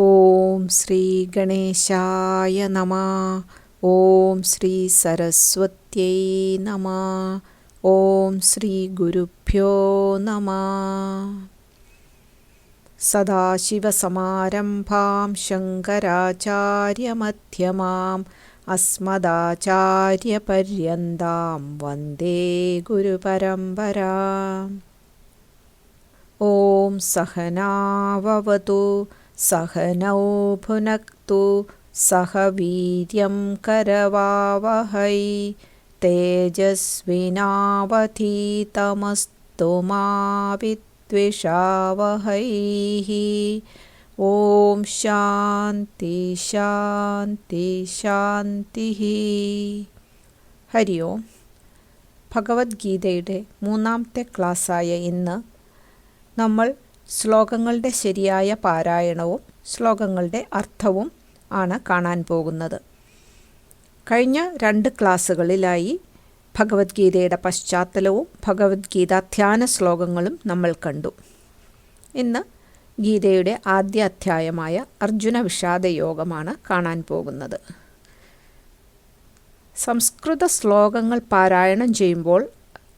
ഓം ശ്രീ ഗണേശായ നമഃ. ഓം ശ്രീ സരസ്വത്यै നമഃ. ഓം ശ്രീ ഗുരുഭ്യോ നമഃ. സദാശിവസമാരംഭാം ശങ്കരാചാര്യമധ്യമാം അസ്മദാചാര്യപര്യന്താം വന്ദേ ഗുരുപരമ്പരാം. ഓം സഹനാവവതു സഹനൗ ഭുനക്തു സഹ വീര്യം കരവാവഹൈ തേജസ്വിനാവധീതമസ്തു മാ വിദ്വിഷാവഹൈ. ഓം ശാന്തി ശാന്തി ശാന്തി. ഹരി ഓം. ഭഗവത്ഗീതയുടെ മൂന്നാമത്തെ ക്ലാസ്സായ ഇന്ന് നമ്മൾ ശ്ലോകങ്ങളുടെ ശരിയായ പാരായണവും ശ്ലോകങ്ങളുടെ അർത്ഥവും ആണ് കാണാൻ പോകുന്നത്. കഴിഞ്ഞ 2 ക്ലാസ്സുകളിലായി ഭഗവത്ഗീതയുടെ പശ്ചാത്തലവും ഭഗവത്ഗീത ധ്യാന ശ്ലോകങ്ങളും നമ്മൾ കണ്ടു. ഇന്ന് ഗീതയുടെ ആദ്യ അധ്യായമായ അർജുന വിഷാദയോഗമാണ് കാണാൻ പോകുന്നത്. സംസ്കൃത ശ്ലോകങ്ങൾ പാരായണം ചെയ്യുമ്പോൾ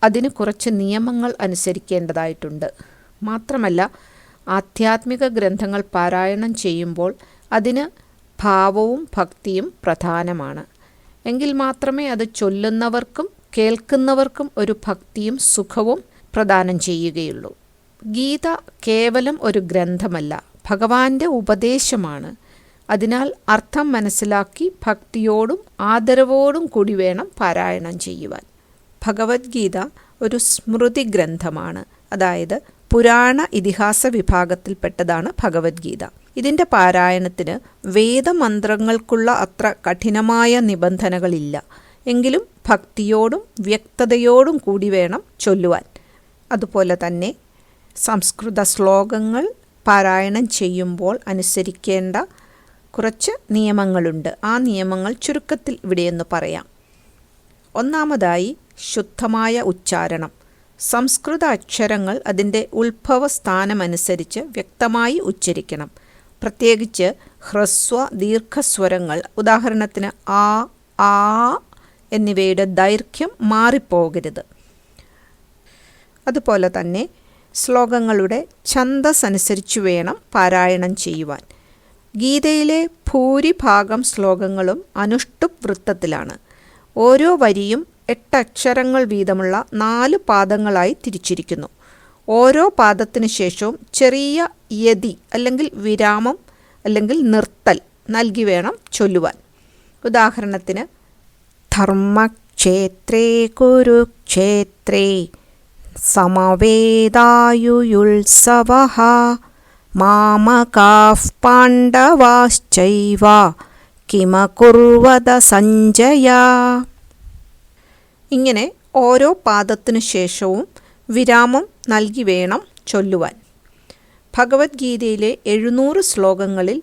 അതിന് കുറച്ച് നിയമങ്ങൾ അനുസരിക്കേണ്ടതായിട്ടുണ്ട്. മാത്രമല്ല, ആധ്യാത്മിക ഗ്രന്ഥങ്ങൾ പാരായണം ചെയ്യുമ്പോൾ അതിന് ഭാവവും ഭക്തിയും പ്രധാനമാണ്. എങ്കിൽ മാത്രമേ അത് ചൊല്ലുന്നവർക്കും കേൾക്കുന്നവർക്കും ഒരു ഭക്തിയും സുഖവും പ്രദാനം ചെയ്യുകയുള്ളൂ. ഗീത കേവലം ഒരു ഗ്രന്ഥമല്ല, ഭഗവാന്റെ ഉപദേശമാണ്. അതിനാൽ അർത്ഥം മനസ്സിലാക്കി ഭക്തിയോടും ആദരവോടും കൂടി വേണം പാരായണം ചെയ്യുവാൻ. ഭഗവത്ഗീത ഒരു സ്മൃതി ഗ്രന്ഥമാണ്. അതായത് പുരാണ ഇതിഹാസ വിഭാഗത്തിൽപ്പെട്ടതാണ് ഭഗവത്ഗീത. ഇതിൻ്റെ പാരായണത്തിന് വേദമന്ത്രങ്ങൾക്കുള്ള അത്ര കഠിനമായ നിബന്ധനകളില്ല. എങ്കിലും ഭക്തിയോടും വ്യക്തതയോടും കൂടി വേണം ചൊല്ലുവാൻ. അതുപോലെ തന്നെ സംസ്കൃത ശ്ലോകങ്ങൾ പാരായണം ചെയ്യുമ്പോൾ അനുസരിക്കേണ്ട കുറച്ച് നിയമങ്ങളുണ്ട്. ആ നിയമങ്ങൾ ചുരുക്കത്തിൽ ഇവിടെയൊന്ന് പറയാം. ഒന്നാമതായി, ശുദ്ധമായ ഉച്ചാരണം. സംസ്കൃത അക്ഷരങ്ങൾ അതിൻ്റെ ഉത്ഭവസ്ഥാനമനുസരിച്ച് വ്യക്തമായി ഉച്ചരിക്കണം. പ്രത്യേകിച്ച് ഹ്രസ്വ ദീർഘസ്വരങ്ങൾ, ഉദാഹരണത്തിന് ആ, ആ എന്നിവയുടെ ദൈർഘ്യം മാറിപ്പോകരുത്. അതുപോലെ തന്നെ ശ്ലോകങ്ങളുടെ ഛന്ദസ് അനുസരിച്ച് വേണം പാരായണം ചെയ്യുവാൻ. ഗീതയിലെ ഭൂരിഭാഗം ശ്ലോകങ്ങളും അനുഷ്ടുപ് വൃത്തത്തിലാണ്. ഓരോ വരിയും 8 അക്ഷരങ്ങൾ വീതമുള്ള 4 പാദങ്ങളായി തിരിച്ചിരിക്കുന്നു. ഓരോ പാദത്തിനു ശേഷവും ചെറിയ യതി അല്ലെങ്കിൽ വിരാമം അല്ലെങ്കിൽ നിർത്തൽ നൽകി വേണം ചൊല്ലുവാൻ. ഉദാഹരണത്തിന്, ധർമ്മക്ഷേത്രേ കുരുക്ഷേത്രേ സമവേദായുയുത്സവഃ മാമകാഃ പാണ്ഡവാശ്ചൈവ കിമകുർവത സഞ്ജയ. ഇങ്ങനെ ഓരോ പാദത്തിനു ശേഷവും വിരാമം നൽകി വേണം ചൊല്ലുവാൻ. ഭഗവത്ഗീതയിലെ 700 ശ്ലോകങ്ങളിൽ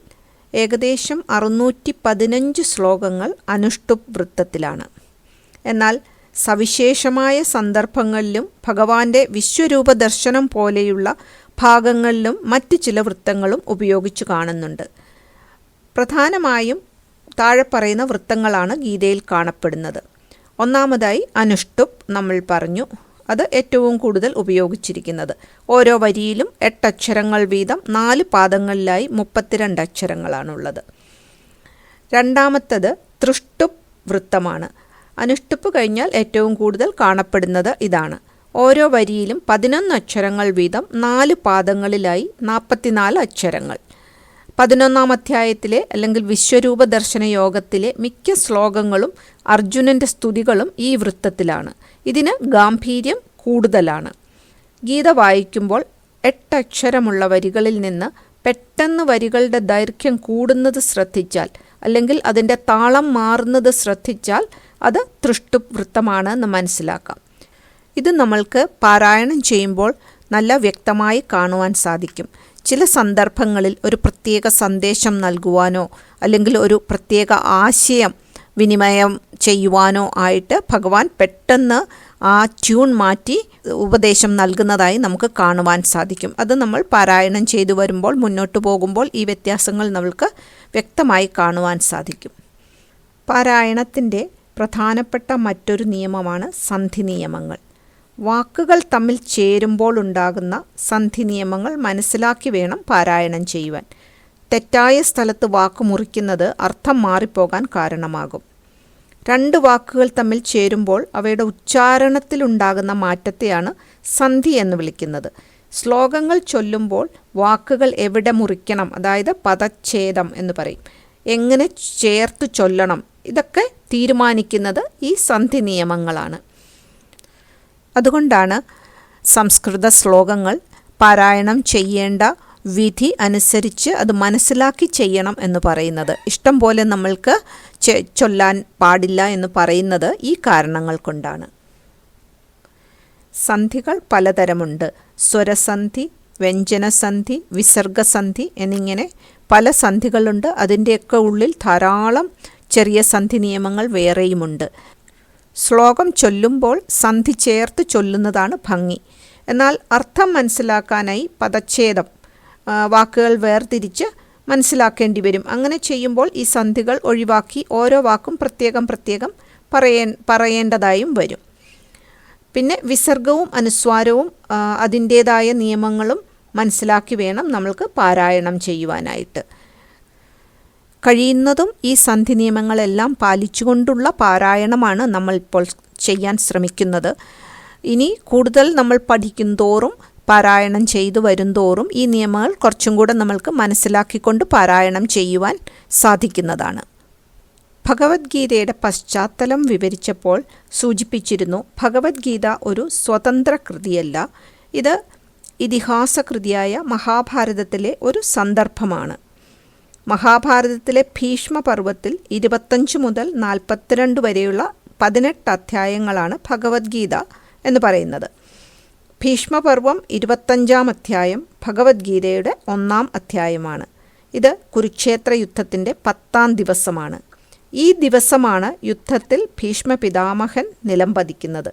ഏകദേശം 615 ശ്ലോകങ്ങൾ അനുഷ്ടുപ് വൃത്തത്തിലാണ്. എന്നാൽ സവിശേഷമായ സന്ദർഭങ്ങളിലും ഭഗവാന്റെ വിശ്വരൂപ ദർശനം പോലെയുള്ള ഭാഗങ്ങളിലും മറ്റ് ചില വൃത്തങ്ങളും ഉപയോഗിച്ചു കാണുന്നുണ്ട്. പ്രധാനമായും താഴെ പറയുന്ന വൃത്തങ്ങളാണ് ഗീതയിൽ കാണപ്പെടുന്നത്. ഒന്നാമതായി അനുഷ്ടുപ് നമ്മൾ പറഞ്ഞു. അത് ഏറ്റവും കൂടുതൽ ഉപയോഗിച്ചിരിക്കുന്നത്. ഓരോ വരിയിലും 8 അക്ഷരങ്ങൾ വീതം 4 പാദങ്ങളിലായി 32 അക്ഷരങ്ങളാണുള്ളത്. രണ്ടാമത്തത് തൃഷ്ടുപ് വൃത്തമാണ്. അനുഷ്ടുപ്പ് കഴിഞ്ഞാൽ ഏറ്റവും കൂടുതൽ കാണപ്പെടുന്നത് ഇതാണ്. ഓരോ വരിയിലും 11 അക്ഷരങ്ങൾ വീതം 4 പാദങ്ങളിലായി 44 അക്ഷരങ്ങൾ. 11-ാം അധ്യായത്തിലെ അല്ലെങ്കിൽ വിശ്വരൂപ ദർശന യോഗത്തിലെ മിക്ക ശ്ലോകങ്ങളും അർജുനൻ്റെ സ്തുതികളും ഈ വൃത്തത്തിലാണ്. ഇതിന് ഗാംഭീര്യം കൂടുതലാണ്. ഗീത വായിക്കുമ്പോൾ 8 അക്ഷരമുള്ള വരികളിൽ നിന്ന് പെട്ടെന്ന് വരികളുടെ ദൈർഘ്യം കൂടുന്നത് ശ്രദ്ധിച്ചാൽ അല്ലെങ്കിൽ അതിൻ്റെ താളം മാറുന്നത് ശ്രദ്ധിച്ചാൽ അത് തൃഷ്ടുപ് വൃത്തമാണെന്ന് മനസ്സിലാക്കാം. ഇത് നമ്മൾക്ക് പാരായണം ചെയ്യുമ്പോൾ നല്ല വ്യക്തമായി കാണുവാൻ സാധിക്കും. ചില സന്ദർഭങ്ങളിൽ ഒരു പ്രത്യേക സന്ദേശം നൽകുവാനോ അല്ലെങ്കിൽ ഒരു പ്രത്യേക ആശയം വിനിമയം ചെയ്യുവാനോ ആയിട്ട് ഭഗവാൻ പെട്ടെന്ന് ആ ട്യൂൺ മാറ്റി ഉപദേശം നൽകുന്നതായി നമുക്ക് കാണുവാൻ സാധിക്കും. അത് നമ്മൾ പാരായണം ചെയ്തു വരുമ്പോൾ, മുന്നോട്ട് പോകുമ്പോൾ ഈ വ്യത്യാസങ്ങൾ നമുക്ക് വ്യക്തമായി കാണുവാൻ സാധിക്കും. പാരായണത്തിൻ്റെ പ്രധാനപ്പെട്ട മറ്റൊരു നിയമമാണ് സന്ധി നിയമങ്ങൾ. വാക്കുകൾ തമ്മിൽ ചേരുമ്പോൾ ഉണ്ടാകുന്ന സന്ധി നിയമങ്ങൾ മനസ്സിലാക്കി വേണം പാരായണം ചെയ്യുവാൻ. തെറ്റായ സ്ഥലത്ത് വാക്ക് മുറിക്കുന്നത് അർത്ഥം മാറിപ്പോകാൻ കാരണമാകും. രണ്ട് വാക്കുകൾ തമ്മിൽ ചേരുമ്പോൾ അവയുടെ ഉച്ചാരണത്തിലുണ്ടാകുന്ന മാറ്റത്തെയാണ് സന്ധി എന്ന് വിളിക്കുന്നത്. ശ്ലോകങ്ങൾ ചൊല്ലുമ്പോൾ വാക്കുകൾ എവിടെ മുറിക്കണം, അതായത് പദച്ഛേദം എന്ന് പറയും, എങ്ങനെ ചേർത്ത് ചൊല്ലണം, ഇതൊക്കെ തീരുമാനിക്കുന്നത് ഈ സന്ധി നിയമങ്ങളാണ്. അതുകൊണ്ടാണ് സംസ്കൃത ശ്ലോകങ്ങൾ പാരായണം ചെയ്യേണ്ട വിധി അനുസരിച്ച് അത് മനസ്സിലാക്കി ചെയ്യണം എന്ന് പറയുന്നത്. ഇഷ്ടം പോലെ നമ്മൾക്ക് ചൊല്ലാൻ പാടില്ല എന്ന് പറയുന്നത് ഈ കാരണങ്ങൾ കൊണ്ടാണ്. സന്ധികൾ പലതരമുണ്ട്. സ്വരസന്ധി, വ്യഞ്ജനസന്ധി, വിസർഗസന്ധി എന്നിങ്ങനെ പല സന്ധികളുണ്ട്. അതിൻ്റെയൊക്കെ ഉള്ളിൽ ധാരാളം ചെറിയ സന്ധി നിയമങ്ങൾ വേറെയുമുണ്ട്. ശ്ലോകം ചൊല്ലുമ്പോൾ സന്ധി ചേർത്ത് ചൊല്ലുന്നതാണ് ഭംഗി. എന്നാൽ അർത്ഥം മനസ്സിലാക്കാനായി പദച്ഛേദം, വാക്കുകൾ വേർതിരിച്ച് മനസ്സിലാക്കേണ്ടി വരും. അങ്ങനെ ചെയ്യുമ്പോൾ ഈ സന്ധികൾ ഒഴിവാക്കി ഓരോ വാക്കും പ്രത്യേകം പറയേണ്ടതായും വരും. പിന്നെ വിസർഗവും അനുസ്വാരവും അതിൻ്റേതായ നിയമങ്ങളും മനസ്സിലാക്കി വേണം നമ്മൾക്ക് പാരായണം ചെയ്യുവാനായിട്ട്. കഴിയുന്നതും ഈ സന്ധി നിയമങ്ങളെല്ലാം പാലിച്ചുകൊണ്ടുള്ള പാരായണമാണ് നമ്മൾ ഇപ്പോൾ ചെയ്യാൻ ശ്രമിക്കുന്നത്. ഇനി കൂടുതൽ നമ്മൾ പഠിക്കുന്തോറും പാരായണം ചെയ്തു വരുംതോറും ഈ നിയമങ്ങൾ കുറച്ചും കൂടെ നമ്മൾക്ക് മനസ്സിലാക്കിക്കൊണ്ട് പാരായണം ചെയ്യുവാൻ സാധിക്കുന്നതാണ്. ഭഗവത്ഗീതയുടെ പശ്ചാത്തലം വിവരിച്ചപ്പോൾ സൂചിപ്പിച്ചിരുന്നു, ഭഗവത്ഗീത ഒരു സ്വതന്ത്ര കൃതിയല്ല. ഇത് ഇതിഹാസ കൃതിയായ മഹാഭാരതത്തിലെ ഒരു സന്ദർഭമാണ്. മഹാഭാരതത്തിലെ ഭീഷ്മപർവത്തിൽ 25 മുതൽ 42 വരെയുള്ള 18 അധ്യായങ്ങളാണ് ഭഗവത്ഗീത എന്ന് പറയുന്നത്. ഭീഷ്മപർവം 25-ാം അധ്യായം ഭഗവത്ഗീതയുടെ 1-ാം അധ്യായമാണ്. ഇത് കുരുക്ഷേത്ര യുദ്ധത്തിൻ്റെ 10-ാം ദിവസമാണ്. ഈ ദിവസമാണ് യുദ്ധത്തിൽ ഭീഷ്മ പിതാമഹൻ നിലംപതിക്കുന്നത്.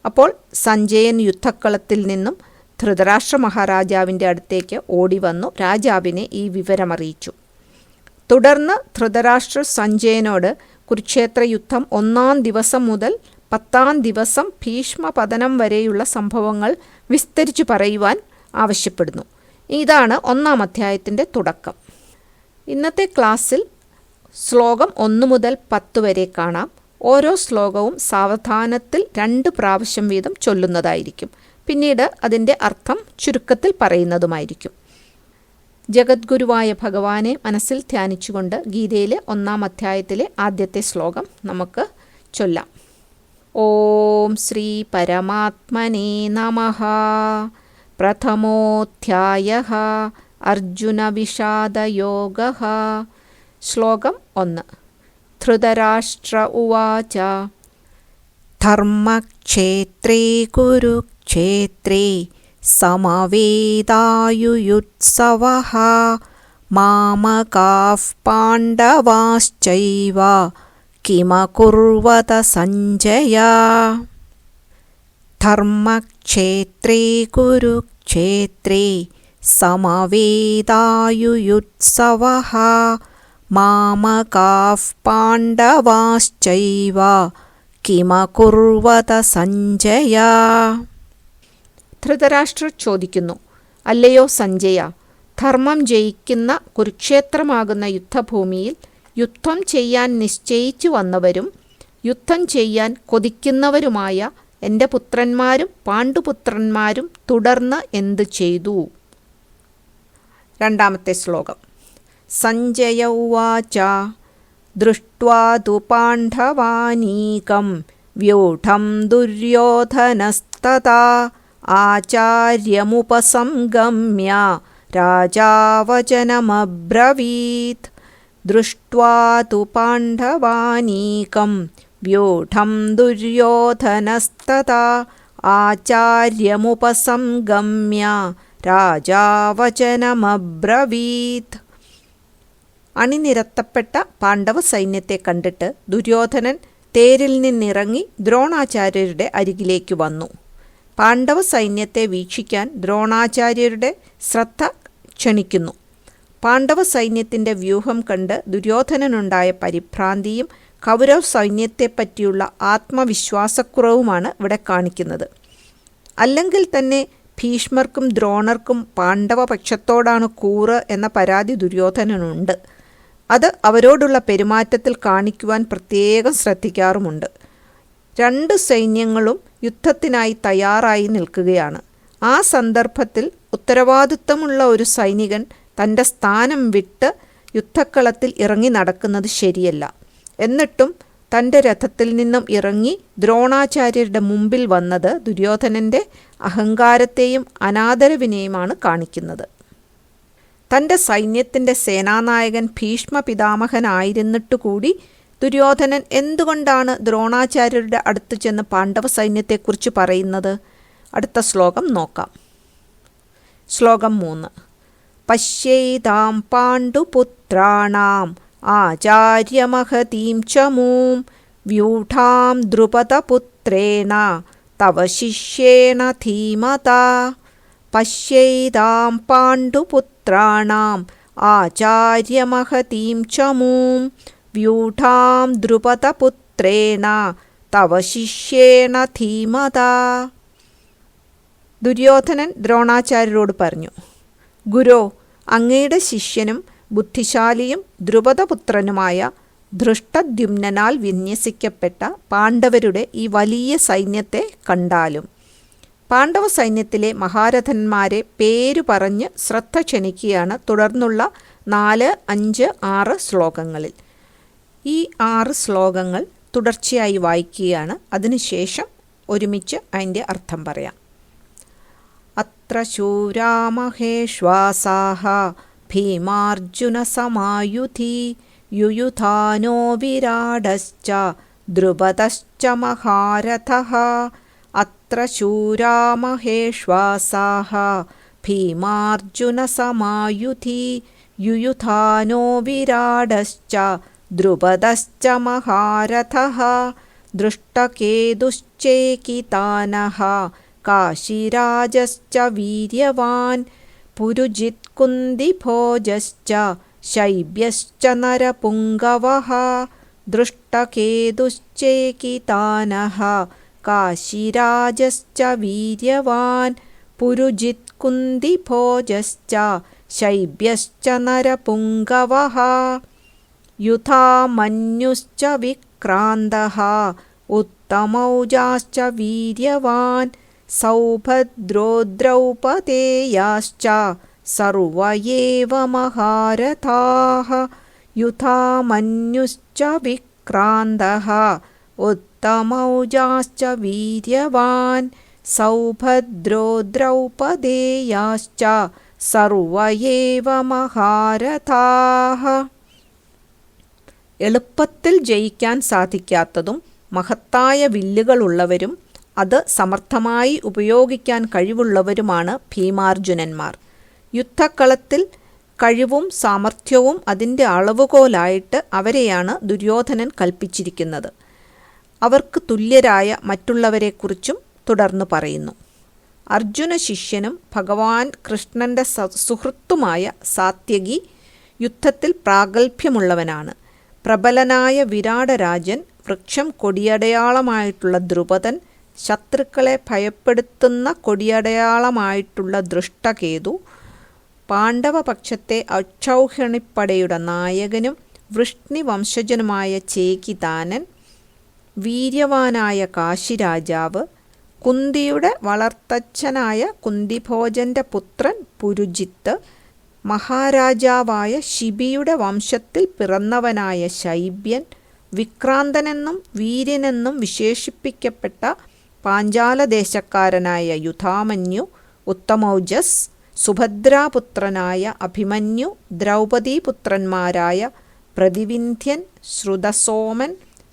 അപ്പോൾ സഞ്ജയൻ യുദ്ധക്കളത്തിൽ നിന്നും ധൃതരാഷ്ട്ര മഹാരാജാവിൻ്റെ അടുത്തേക്ക് ഓടി വന്നു രാജാവിനെ ഈ വിവരമറിയിച്ചു. തുടർന്ന് ധൃതരാഷ്ട്ര സഞ്ജയനോട് കുരുക്ഷേത്ര യുദ്ധം 1-ാം ദിവസം മുതൽ 10-ാം ദിവസം ഭീഷ്മപതനം വരെയുള്ള സംഭവങ്ങൾ വിസ്തരിച്ചു പറയുവാൻ ആവശ്യപ്പെടുന്നു. ഇതാണ് 1-ാം അധ്യായത്തിൻ്റെ തുടക്കം. ഇന്നത്തെ ക്ലാസ്സിൽ ശ്ലോകം 1 മുതൽ 10 വരെ കാണാം. ഓരോ ശ്ലോകവും സാവധാനത്തിൽ 2 പ്രാവശ്യം വീതം ചൊല്ലുന്നതായിരിക്കും. പിന്നീട് അതിൻ്റെ അർത്ഥം ചുരുക്കത്തിൽ പറയുന്നതുമായിരിക്കും. ജഗദ്ഗുരുവായ ഭഗവാനെ മനസ്സിൽ ധ്യാനിച്ചുകൊണ്ട് ഗീതയിലെ 1-ാം അധ്യായത്തിലെ ആദ്യത്തെ ശ്ലോകം നമുക്ക് ചൊല്ലാം. ഓം ശ്രീ പരമാത്മനേ നമഃ. പ്രഥമോധ്യായഃ അർജുന വിഷാദയോഗഃ. ശ്ലോകം 1. ധൃതരാഷ്ട്ര ഉവാച ധർമ്മക്ഷേത്രേ കുരുക്ഷേത്രേ സമവേദായുയുത്സവഃ മാമകാഃ പാണ്ഡവാശ്ചൈവ കിമകുർവത സഞ്ജയ. ധർമ്മക്ഷേത്രേ കുരുക്ഷേത്രേ സമവേദായുയുത്സവഃ മാമകാഃ പാണ്ഡവാശ്ചൈവ കിമകുർവത സഞ്ജയ. ധൃതരാഷ്ട്രർ ചോദിക്കുന്നു, അല്ലയോ സഞ്ജയ, ധർമ്മം ജയിക്കുന്ന കുരുക്ഷേത്രമാകുന്ന യുദ്ധഭൂമിയിൽ യുദ്ധം ചെയ്യാൻ നിശ്ചയിച്ചു വന്നവരും യുദ്ധം ചെയ്യാൻ കൊതിക്കുന്നവരുമായ എൻ്റെ പുത്രന്മാരും പാണ്ഡുപുത്രന്മാരും തുടർന്ന് എന്തു ചെയ്തു? 2-ാമത്തെ ശ്ലോകം. സഞ്ജയ ഉവാച ദൃഷ്ട്വാ തു പാണ്ഡവാനീകം വ്യൂഢം ദുര്യോധനസ്തഥാ ആചാര്യമുപസംഗമ്യ രാജാ വചനമബ്രവീത്. ദൃഷ്ട്വാ തു പാണ്ഡവാനീകം വ്യൂഢം ദുര്യോധനസ്തഥാ ആചാര്യമുപസംഗമ്യ രാജാ വചനമബ്രവീത്. അണിനിരത്തപ്പെട്ട പാണ്ഡവ സൈന്യത്തെ കണ്ടിട്ട് ദുര്യോധനൻ തേരിൽ നിന്നിറങ്ങി ദ്രോണാചാര്യരുടെ അരികിലേക്ക് വന്നു. പാണ്ഡവ സൈന്യത്തെ വീക്ഷിക്കാൻ ദ്രോണാചാര്യരുടെ ശ്രദ്ധ ക്ഷണിക്കുന്നു. പാണ്ഡവ സൈന്യത്തിൻ്റെ വ്യൂഹം കണ്ട് ദുര്യോധനനുണ്ടായ പരിഭ്രാന്തിയും കൗരവ സൈന്യത്തെപ്പറ്റിയുള്ള ആത്മവിശ്വാസക്കുറവുമാണ് ഇവിടെ കാണിക്കുന്നത്. അല്ലെങ്കിൽ തന്നെ ഭീഷ്മർക്കും ദ്രോണർക്കും പാണ്ഡവ പക്ഷത്തോടാണ് കൂറ് എന്ന പരാതി ദുര്യോധനനുണ്ട്. അത് അവരോടുള്ള പെരുമാറ്റത്തിൽ കാണിക്കുവാൻ പ്രത്യേകം ശ്രദ്ധിക്കാറുമുണ്ട്. രണ്ട് സൈന്യങ്ങളും യുദ്ധത്തിനായി തയ്യാറായി നിൽക്കുകയാണ്. ആ സന്ദർഭത്തിൽ ഉത്തരവാദിത്വമുള്ള ഒരു സൈനികൻ തൻ്റെ സ്ഥാനം വിട്ട് യുദ്ധക്കളത്തിൽ ഇറങ്ങി നടക്കുന്നത് ശരിയല്ല. എന്നിട്ടും തൻ്റെ രഥത്തിൽ നിന്നും ഇറങ്ങി ദ്രോണാചാര്യരുടെ മുമ്പിൽ വന്നത് ദുര്യോധനൻ്റെ അഹങ്കാരത്തെയും അനാദരവിനെയുമാണ് കാണിക്കുന്നത്. തൻ്റെ സൈന്യത്തിൻ്റെ സേനാനായകൻ ഭീഷ്മ പിതാമഹനായിരുന്നിട്ടുകൂടി ദുര്യോധനൻ എന്തുകൊണ്ടാണ് ദ്രോണാചാര്യരുടെ അടുത്ത് ചെന്ന് പാണ്ഡവ സൈന്യത്തെക്കുറിച്ച് പറയുന്നത്? അടുത്ത ശ്ലോകം നോക്കാം. ശ്ലോകം 3. പശ്യേതാം പാണ്ഡുപുത്രാണാം ആചാര്യമഹതീം ചമൂം വ്യൂഢാം ദ്രുപദപുത്രേണ തവ ശിഷ്യേണ ധീമതാ. പശ്യേതാം പാണ്ഡുപുത്രാണാം ആചാര്യമഹതീം ചമൂം വ്യൂഢാം ദ്രുപദപുത്രേണ തവ ശിഷ്യേണ ധീമതാ. ദുര്യോധനൻ ദ്രോണാചാര്യരോട് പറഞ്ഞു, ഗുരോ, അങ്ങയുടെ ശിഷ്യനും ബുദ്ധിശാലിയും ദ്രുപദപുത്രനുമായ ധൃഷ്ടദ്യുമ്നനാൽ വിന്യസിക്കപ്പെട്ട പാണ്ഡവരുടെ ഈ വലിയ സൈന്യത്തെ കണ്ടാലും പാണ്ഡവ സൈന്യത്തിലെ മഹാരഥന്മാരെ പേരു പറഞ്ഞ് ശ്രദ്ധ ക്ഷണിക്കുകയാണ് തുടർന്നുള്ള 4, 5, 6 ശ്ലോകങ്ങളിൽ. ഈ 6 ശ്ലോകങ്ങൾ തുടർച്ചയായി വായിക്കുകയാണ്. അതിനുശേഷം ഒരുമിച്ച് അതിൻ്റെ അർത്ഥം പറയാം. അത്ര ശൂരാമഹേശ്വാസാഹ ഭീമാർജുന സമായുധി യുയുധാനോ വിരാടശ്ച ദ്രുപദശ്ച മഹാരഥഃ. അത്ര ശൂരാമഹേശ്വാസാഹ ഭീമാർജുന സമായുധി യുയുധാനോ വിരാടശ്ച ദ്രുപദശ്ച മഹാരഥഃ. ദൃഷ്ടകേതുശ്ചേകിതാനഃ കാശിരാജശ്ച വീര്യവാൻ പുരുജിത് കുന്തിഭോജശ്ച ശൈബ്യശ്ച നരപുംഗവഃ. ദൃഷ്ടകേതുശ്ചേകിതാനഃ കാശിരാജശ്ച വീര്യവാൻ പുരുജിത് കുന്തിഭോജശ്ച ശൈബ്യശ്ച നരപുംഗവഃ. യുധാമന്യുശ്ച വിക്രാന്തഃ ഉത്തമൗജാശ്ച വീര്യവാൻ സൗഭദ്രോ ദ്രൗപദേയാശ്ച സർവ ഏവ മഹാരഥാഃ. യുധാമന്യുശ്ച വിക്രാന്തഃ ഉത്തമൗജാശ്ച വീര്യവാൻ സൗഭദ്രോ ദ്രൗപദേയാശ്ച സർവ ഏവ മഹാരഥാഃ. എളുപ്പത്തിൽ ജയിക്കാൻ സാധിക്കാത്തതും മഹത്തായ വില്ലുകളുള്ളവരും അത് സമർത്ഥമായി ഉപയോഗിക്കാൻ കഴിവുള്ളവരുമാണ് ഭീമാർജുനന്മാർ. യുദ്ധക്കളത്തിൽ കഴിവും സാമർഥ്യവും അതിൻ്റെ അളവുകോലായിട്ട് അവരെയാണ് ദുര്യോധനൻ കൽപ്പിച്ചിരിക്കുന്നത്. അവർക്ക് തുല്യരായ മറ്റുള്ളവരെക്കുറിച്ചും തുടർന്ന് പറയുന്നു. അർജുന ശിഷ്യനും ഭഗവാൻ കൃഷ്ണൻ്റെ സുഹൃത്തുമായ സാത്യകി യുദ്ധത്തിൽ പ്രാഗൽഭ്യമുള്ളവനാണ്. പ്രബലനായ വിരാടരാജൻ, വൃക്ഷം കൊടിയടയാളമായിട്ടുള്ള ദ്രുപദൻ, ശത്രുക്കളെ ഭയപ്പെടുത്തുന്ന കൊടിയടയാളമായിട്ടുള്ള ദൃഷ്ടകേതു, പാണ്ഡവപക്ഷത്തെ അക്ഷൗഹിണിപ്പടയുടെ നായകനും വൃഷ്ണി വംശജനുമായ ചേകിതാനൻ, വീര്യവാനായ കാശിരാജാവ്, കുന്തിയുടെ വളർത്തച്ഛനായ കുന്തിഭോജൻ്റെ പുത്രൻ പുരുജിത്ത്, മഹാരാജാവായ ശിബിയുടെ വംശത്തിൽ പിറന്നവനായ ശൈബ്യൻ, വിക്രാന്തനെന്നും വീര്യനെന്നും വിശേഷിപ്പിക്കപ്പെട്ട പാഞ്ചാലദേശക്കാരനായ യുധാമന്യു, ഉത്തമൗജസ്, സുഭദ്രാപുത്രനായ അഭിമന്യു, ദ്രൗപദീപുത്രന്മാരായ പ്രതിവിന്ധ്യൻ, ശ്രുതസോമൻ,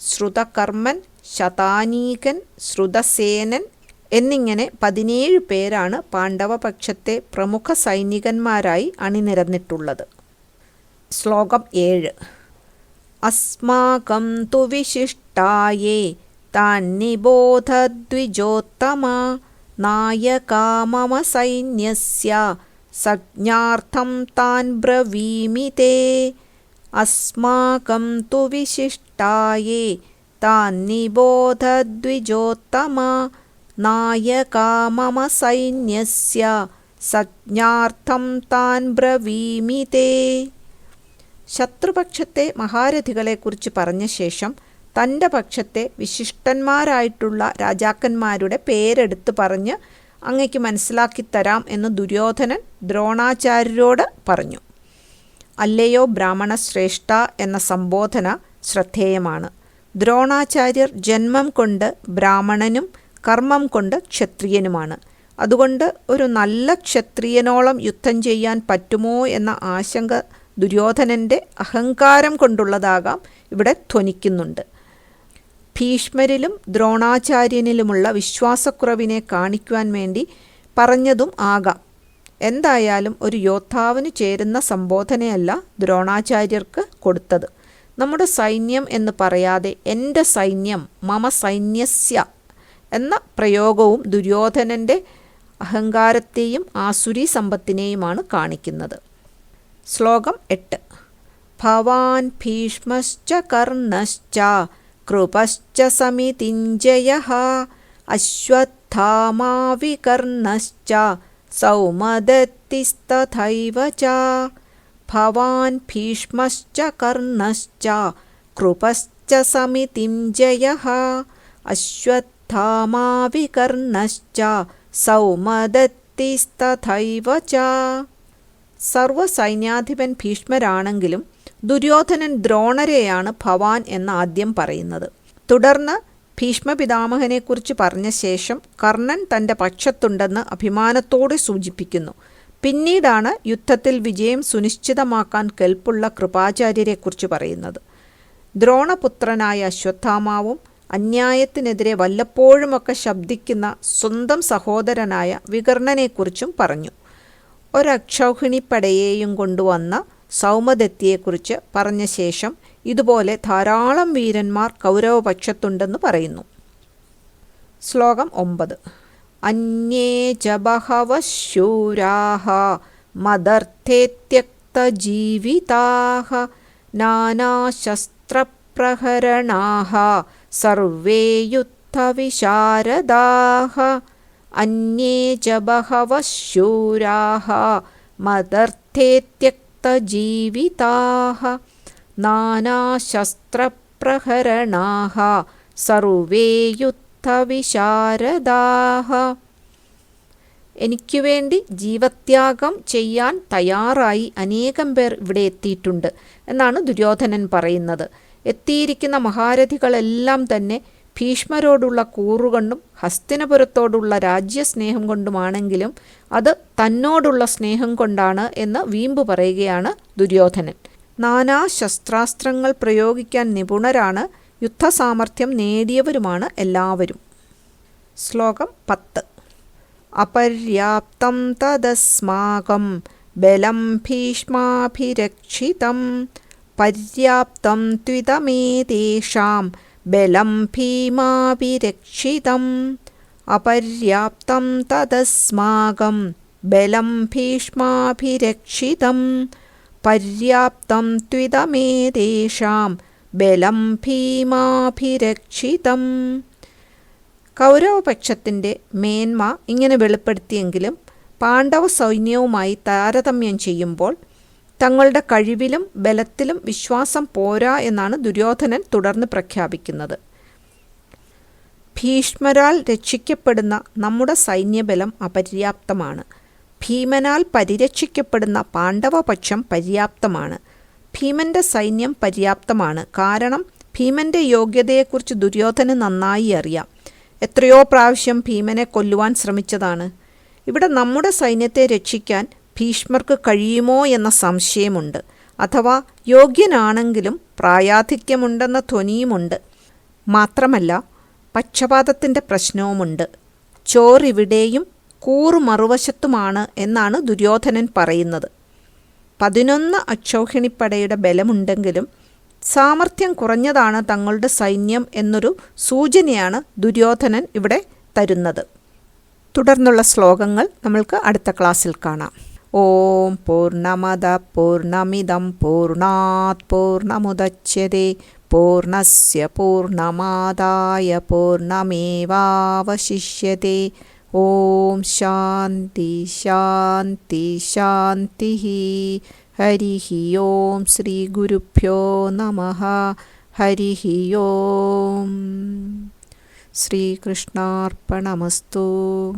ശ്രുതകർമ്മൻ, ശതാനീകൻ, ശ്രുതസേനൻ എന്നിങ്ങനെ 17 പേരാണ് പാണ്ഡവപക്ഷത്തെ പ്രമുഖ സൈനികന്മാരായി അണിനിരന്നിട്ടുള്ളത്. ശ്ലോകം 7. അസ്മാകം തു വിശിഷ്ടായേ താൻ നിബോധ ദ്വിജോത്തമ നായകാ മമ സൈന്യസ്യ സംജ്ഞാർത്ഥം താൻ ബ്രവീമി തേ. അസ്മാകം തു വിശിഷ്ടായേ താൻ നിബോധ ദ്വിജോത്തമ. നായകാ മമ സൈന്യസ്യ സംജ്ഞാർത്ഥം താൻ ബ്രവീമി തേ. ശത്രുപക്ഷത്തെ മഹാരഥികളെക്കുറിച്ച് പറഞ്ഞ ശേഷം തൻ്റെ പക്ഷത്തെ വിശിഷ്ടന്മാരായിട്ടുള്ള രാജാക്കന്മാരുടെ പേരെടുത്ത് പറഞ്ഞ് അങ്ങയ്ക്ക് മനസ്സിലാക്കിത്തരാം എന്ന് ദുര്യോധനൻ ദ്രോണാചാര്യരോട് പറഞ്ഞു. അല്ലയോ ബ്രാഹ്മണ ശ്രേഷ്ഠ എന്ന സംബോധന ശ്രദ്ധേയമാണ്. ദ്രോണാചാര്യർ ജന്മം കൊണ്ട് ബ്രാഹ്മണനും കർമ്മം കൊണ്ട് ക്ഷത്രിയനുമാണ്. അതുകൊണ്ട് ഒരു നല്ല ക്ഷത്രിയനോളം യുദ്ധം ചെയ്യാൻ പറ്റുമോ എന്ന ആശങ്ക ദുര്യോധനൻ്റെ അഹങ്കാരം കൊണ്ടുള്ളതാകാം ഇവിടെ ധ്വനിക്കുന്നുണ്ട്. ഭീഷ്മരിലും ദ്രോണാചാര്യനിലുമുള്ള വിശ്വാസക്കുറവിനെ കാണിക്കുവാൻ വേണ്ടി പറഞ്ഞതും ആകാം. എന്തായാലും ഒരു യോദ്ധാവിന് ചേരുന്ന സംബോധനയല്ല ദ്രോണാചാര്യർക്ക് കൊടുത്തത്. നമ്മുടെ സൈന്യം എന്ന് പറയാതെ എൻ്റെ സൈന്യം മമ സൈന്യസ്യ എന്ന പ്രയോഗവും ദുര്യോധനൻ്റെ അഹങ്കാരത്തെയും ആസുരി സമ്പത്തിനെയുമാണ് കാണിക്കുന്നത്. ശ്ലോകം 8. ഭവാൻ ഭീഷ്മശ്ച കർണശ്ച കൃപശ്ച സമിതിഞ്ജയഃ അശ്വത്ഥാമാ വികർണശ്ച സൗമദത്തിസ്തഥൈവ ച. ഭവാൻ ഭീഷ്മശ്ച കർണശ്ച കൃപശ്ച സമിതിഞ്ജയഃ അശ്വത്ഥാമാ വികർണശ്ച സൗമദത്തിസ്തഥൈവ ച. സർവ്വസൈന്യാധിപൻ ഭീഷ്മരാണെങ്കിലും ദുര്യോധനൻ ദ്രോണരെയാണ് ഭവാൻ എന്ന് ആദ്യം പറയുന്നത്. തുടർന്ന് ഭീഷ്മപിതാമഹനെക്കുറിച്ച് പറഞ്ഞ ശേഷം കർണൻ തൻ്റെ പക്ഷത്തുണ്ടെന്ന് അഭിമാനത്തോടെ സൂചിപ്പിക്കുന്നു. പിന്നീടാണ് യുദ്ധത്തിൽ വിജയം സുനിശ്ചിതമാക്കാൻ കെൽപ്പുള്ള കൃപാചാര്യരെക്കുറിച്ച് പറയുന്നത്. ദ്രോണപുത്രനായ അശ്വത്ഥാമാവും അന്യായത്തിനെതിരെ വല്ലപ്പോഴുമൊക്കെ ശബ്ദിക്കുന്ന സ്വന്തം സഹോദരനായ വികർണനെക്കുറിച്ചും പറഞ്ഞു. ഒരക്ഷൗഹിണിപ്പടയെയും കൊണ്ടുവന്ന സൗമദത്തിയെക്കുറിച്ച് പറഞ്ഞ ശേഷം ഇതുപോലെ ധാരാളം വീരന്മാർ കൗരവപക്ഷത്തുണ്ടെന്ന് പറയുന്നു. ശ്ലോകം 9. അന്യേ ച ബഹവഃ ശൂരാഃ മദർത്ഥേ ത്യക്തജീവിതാഃ നാനാശസ്ത്രപ്രഹരണാഃ സർവേ യുദ്ധവിശാരദാഃ. അന്യേ ച ബഹവഃ ശൂരാഃ മദർത്ഥേ ത്യക്തജീവിതാഃ നാനാശസ്ത്രപ്രഹരണാഃ സർവേ യുദ്ധവിശാരദാഃ. എനിക്കു വേണ്ടി ജീവത്യാഗം ചെയ്യാൻ തയ്യാറായി അനേകം പേർ ഇവിടെ എത്തിയിട്ടുണ്ട് എന്നാണ് ദുര്യോധനൻ പറയുന്നത്. എത്തിയിരിക്കുന്ന മഹാരഥികളെല്ലാം തന്നെ ഭീഷ്മരോടുള്ള കൂറുകൊണ്ടും ഹസ്തിനപുരത്തോടുള്ള രാജ്യസ്നേഹം കൊണ്ടുമാണെങ്കിലും അത് തന്നോടുള്ള സ്നേഹം കൊണ്ടാണ് എന്ന് വീമ്പ് പറയുകയാണ് ദുര്യോധനൻ. നാനാ ശസ്ത്രാസ്ത്രങ്ങൾ പ്രയോഗിക്കാൻ നിപുണരാണ്, യുദ്ധസാമർഥ്യം നേടിയവരുമാണ് എല്ലാവരും. ശ്ലോകം 10. അപര്യാപ്തം തദസ്മാകം ബലം ഭീഷ്മാഭിരക്ഷിതം പര്യാപ്തം ത്വിതമേതേഷാം ബലം ഭീമാഭിരക്ഷിതം. അപര്യാപ്തം തദസ്മാകം ബലം ഭീഷ്മാഭിരക്ഷിതം പര്യാപ്തം ത്വിതമേതേഷാം ബലം ഭീമാഭിരക്ഷിതം. കൗരവപക്ഷത്തിൻ്റെ മേന്മ ഇങ്ങനെ വെളിപ്പെടുത്തിയെങ്കിലും പാണ്ഡവ സൈന്യവുമായി താരതമ്യം ചെയ്യുമ്പോൾ തങ്ങളുടെ കഴിവിലും ബലത്തിലും വിശ്വാസം പോരാ എന്നാണ് ദുര്യോധനൻ തുടർന്ന് പ്രഖ്യാപിക്കുന്നത്. ഭീഷ്മരാൽ രക്ഷിക്കപ്പെടുന്ന നമ്മുടെ സൈന്യബലം അപര്യാപ്തമാണ്. ഭീമനാൽ പരിരക്ഷിക്കപ്പെടുന്ന പാണ്ഡവപക്ഷം പര്യാപ്തമാണ്. ഭീമൻ്റെ സൈന്യം പര്യാപ്തമാണ്. കാരണം ഭീമൻ്റെ യോഗ്യതയെക്കുറിച്ച് ദുര്യോധനന് നന്നായി അറിയാം. എത്രയോ പ്രാവശ്യം ഭീമനെ കൊല്ലുവാൻ ശ്രമിച്ചതാണ്. ഇവിടെ നമ്മുടെ സൈന്യത്തെ രക്ഷിക്കാൻ ഭീഷ്മർക്ക് കഴിയുമോ എന്ന സംശയമുണ്ട്. അഥവാ യോഗ്യനാണെങ്കിലും പ്രായാധിക്യമുണ്ടെന്ന ധ്വനിയുമുണ്ട്. മാത്രമല്ല പക്ഷപാതത്തിൻ്റെ പ്രശ്നവുമുണ്ട്. ചോറിവിടെയും കൂറു മറുവശത്തുമാണ് എന്നാണ് ദുര്യോധനൻ പറയുന്നത്. 11 അക്ഷൗഹിണിപ്പടയുടെ ബലമുണ്ടെങ്കിലും സാമർഥ്യം കുറഞ്ഞതാണ് തങ്ങളുടെ സൈന്യം എന്നൊരു സൂചനയാണ് ദുര്യോധനൻ ഇവിടെ തരുന്നത്. തുടർന്നുള്ള ശ്ലോകങ്ങൾ നമ്മൾക്ക് അടുത്ത ക്ലാസ്സിൽ കാണാം. ഓം പൂർണ്ണമദ പൂർണ്ണമിദം പൂർണ്ണാത് പൂർണ്ണമുദച്യതേ പൂർണ്ണസ്യ പൂർണ്ണമാദായ പൂർണ്ണമേവാവശിഷ്യതേ. ഓം ശാന്തി ശാന്തി ശാന്തി. ഹരിഃ ഓം ശ്രീ ഗുരുഭ്യോ നമഃ. ഹരിഃ ഓം. ശ്രീകൃഷ്ണാർപ്പണമസ്തു.